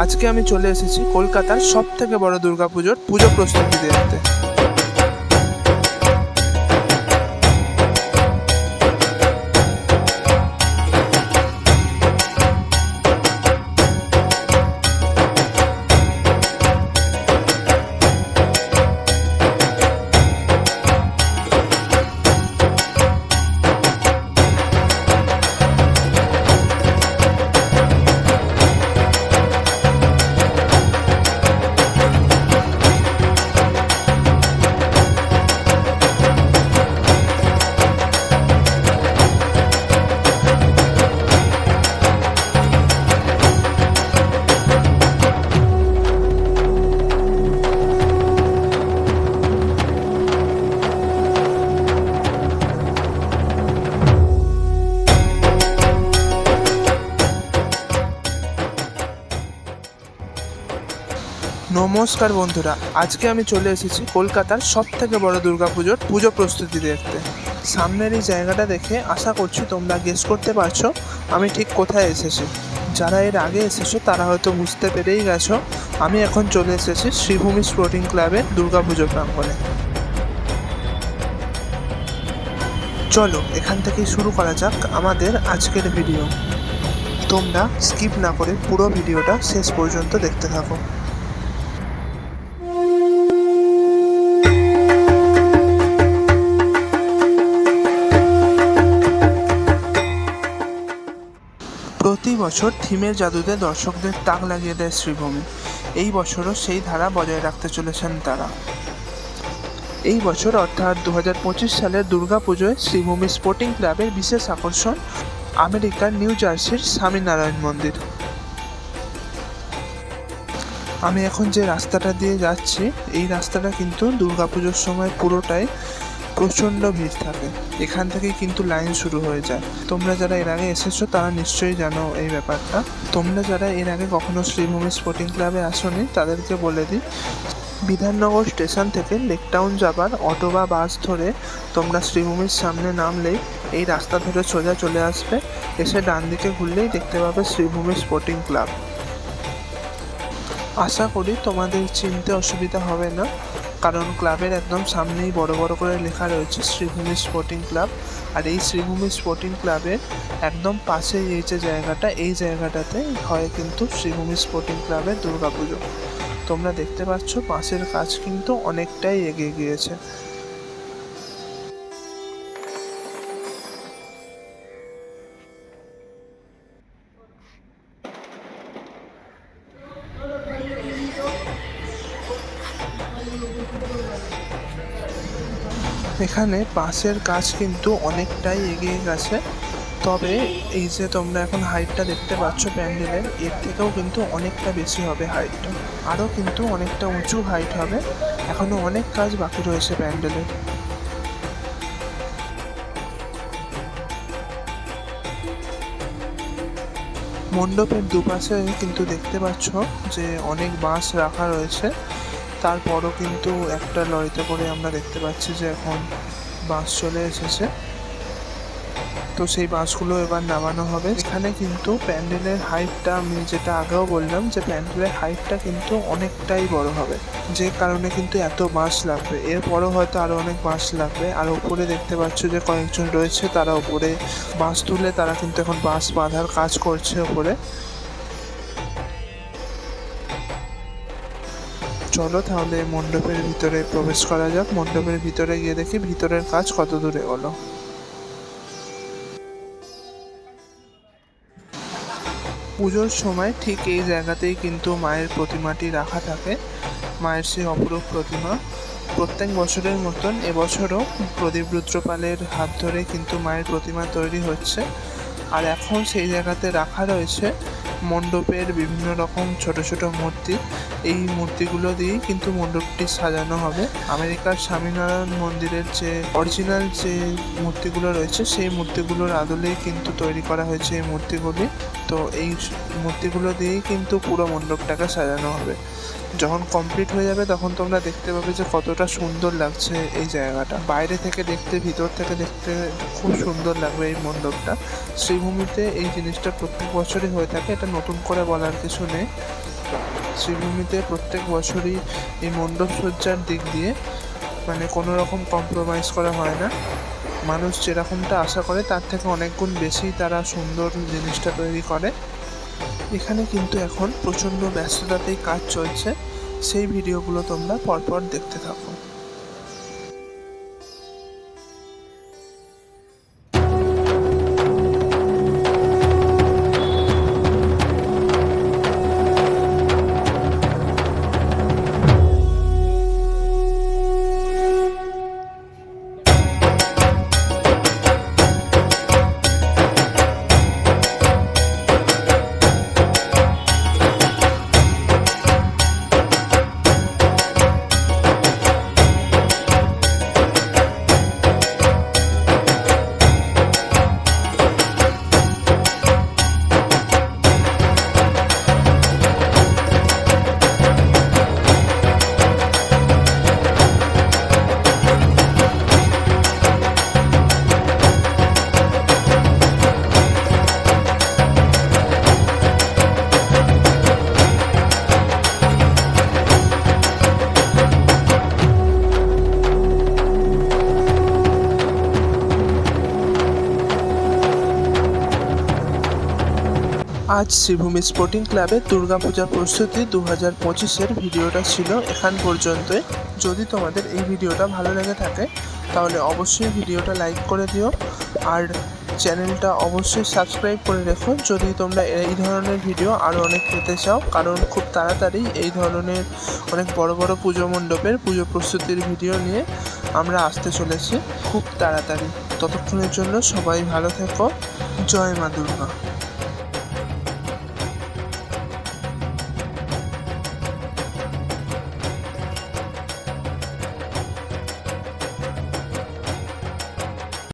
আজকে আমি চলে এসেছি কলকাতার সবথেকে বড় দুর্গাপুজোর পুজো প্রস্তুতি দেখতে। নমস্কার বন্ধুরা, আজকে আমি চলে এসেছি কলকাতার সবথেকে বড় দুর্গাপুজোর পুজো প্রস্তুতি দেখতে। সামনের এই জায়গাটা দেখে আশা করছি তোমরা গেস করতে পারছো আমি ঠিক কোথায় এসেছি। যারা এর আগে এসেছো তারা হয়তো বুঝতে পেরেই গেছো, আমি এখন চলে এসেছি শ্রীভূমি স্পোর্টিং ক্লাবের দুর্গাপুজো প্রাঙ্গণে। চলো এখান থেকেই শুরু করা যাক আমাদের আজকের ভিডিও। তোমরা স্কিপ না করে পুরো ভিডিওটা শেষ পর্যন্ত দেখতে থাকো। প্রতি বছর থিমের জাদুতে দর্শকদের তাক লাগিয়ে দেয় শ্রীভূমি। এই বছরও সেই ধারা বজায় রাখতে চলেছেন তারা। এই বছর অর্থাৎ 2025 সালের দুর্গাপুজোয় শ্রীভূমি স্পোর্টিং ক্লাবের বিশেষ আকর্ষণ আমেরিকার নিউ জার্সির স্বামীনারায়ণ মন্দির। আমি এখন যে রাস্তাটা দিয়ে যাচ্ছি এই রাস্তাটা কিন্তু দুর্গাপুজোর সময় পুরোটাই প্রচণ্ড ভিড় থাকে। এখান থেকেই কিন্তু লাইন শুরু হয়ে যায়। তোমরা যারা এর আগে এসেছো তারা নিশ্চয়ই জানো এই ব্যাপারটা। তোমরা যারা এর আগে কখনো শ্রীভূমি স্পোর্টিং ক্লাবে আসোনি তাদেরকে বলে দিই, বিধাননগর স্টেশন থেকে লেকটাউন যাবার অটো বা বাস ধরে তোমরা শ্রীভূমির সামনে নামলেই এই রাস্তা ধরে সোজা চলে আসবে। এসে ডান দিকে ঘুরলেই দেখতে পাবে শ্রীভূমি স্পোর্টিং ক্লাব। আশা করি তোমাদের চিনতে অসুবিধা হবে না, কারণ ক্লাবের একদম সামনেই বড় বড় করে লেখা রয়েছে শ্রীভূমি স্পোর্টিং ক্লাব। আর এই শ্রীভূমি স্পোর্টিং ক্লাবের একদম পাশেই এই যে জায়গাটা, এই জায়গাটাতে হয় কিন্তু শ্রীভূমি স্পোর্টিং ক্লাবের দুর্গাপুজো। তোমরা দেখতে পাচ্ছ পাশের কাজ কিন্তু অনেকটাই এগিয়ে গিয়েছে। এখানে বাঁশের কাজ কিন্তু অনেকটাই এগিয়ে গেছে, তবে এই যে তোমরা এখন হাইটটা দেখতে পাচ্ছ প্যান্ডেলের, এর থেকেও কিন্তু অনেকটা বেশি হবে হাইটটা, আরও কিন্তু অনেকটা উঁচু হাইট হবে। এখনও অনেক কাজ বাকি রয়েছে প্যান্ডেলের। মণ্ডপের দুপাশে কিন্তু দেখতে পাচ্ছ যে অনেক বাঁশ রাখা রয়েছে, তারপরও কিন্তু একটা লরিতে করে আমরা দেখতে পাচ্ছি যে এখন বাস চলে এসেছে। তো সেই বাসগুলো এবার নামানো হবে। এখানে কিন্তু প্যান্ডেলের হাইটটা, আমি যেটা আগেও বললাম যে প্যান্ডেলের হাইটটা কিন্তু অনেকটাই বড় হবে, যে কারণে কিন্তু এত বাঁশ লাগবে। এরপরও হয়তো আরও অনেক বাঁশ লাগবে। আর ওপরে দেখতে পাচ্ছ যে কয়েকজন রয়েছে, তারা ওপরে বাঁশ তুলে তারা কিন্তু এখন বাঁশ বাঁধার কাজ করছে ওপরে। চলো তাহলে মণ্ডপের ভিতরে প্রবেশ করা যাক। মণ্ডপের ভিতরে গিয়ে দেখি ভিতরের কাজ কত দূরে হলো। পুজোর সময় ঠিক এই জায়গাতেই কিন্তু মায়ের প্রতিমাটি রাখা থাকে, মায়ের সেই অপরূপ প্রতিমা। প্রত্যেক বছরের মতন এবছরও প্রদীপ রুদ্রপালের হাত ধরে কিন্তু মায়ের প্রতিমা তৈরি হচ্ছে। আর এখন সেই জায়গাতে রাখা রয়েছে মণ্ডপের বিভিন্ন রকম ছোট ছোট মূর্তি। এই মূর্তিগুলো দিয়েই কিন্তু মণ্ডপটি সাজানো হবে। আমেরিকার স্বামীনারায়ণ মন্দিরের যে অরিজিনাল যে মূর্তিগুলো রয়েছে সেই মূর্তিগুলোর আদলেই কিন্তু তৈরি করা হয়েছে এই মূর্তিগুলি। তো এই মূর্তিগুলো দিয়েই কিন্তু পুরো মণ্ডপটাকে সাজানো হবে। যখন কমপ্লিট হয়ে যাবে তখন তোমরা দেখতে পাবে যে কতটা সুন্দর লাগছে এই জায়গাটা। বাইরে থেকে দেখতে, ভিতর থেকে দেখতে খুব সুন্দর লাগবে এই মণ্ডপটা। শ্রীভূমিতে এই জিনিসটা প্রত্যেক বছরই হয়ে থাকে, এটা নতুন করে বলার কিছু নেই। শ্রীভূমিতে প্রত্যেক বছরই এই মণ্ডপ সজ্জার দিক দিয়ে কোনো রকম কম্প্রোমাইজ করা হয় না। মানুষ যেরকমটা আশা করে তার থেকে অনেক গুণ বেশি তারা সুন্দর জিনিসটা তৈরি করে। এখানে কিন্তু এখন প্রচণ্ড ব্যস্ততাতেই কাজ চলছে, সেই ভিডিওগুলো তোমরা পরপর দেখতে থাকো। আজ শ্রীভূমি স্পোর্টিং ক্লাবের দুর্গাপূজা প্রস্তুতি 2025-এর ভিডিওটা ছিল এখান পর্যন্তই। যদি তোমাদের এই ভিডিওটা ভালো লেগে থাকে তাহলে অবশ্যই ভিডিওটা লাইক করে দিও, আর চ্যানেলটা অবশ্যই সাবস্ক্রাইব করে রেখো যদি তোমরা এই ধরনের ভিডিও আরও অনেক পেতে চাও, কারণ খুব তাড়াতাড়ি এই ধরনের অনেক বড় বড় পুজো মণ্ডপের পুজো প্রস্তুতির ভিডিও নিয়ে আমরা আসতে চলেছি খুব তাড়াতাড়ি। ততক্ষণের জন্য সবাই ভালো থেকো। জয় মা দুর্গা।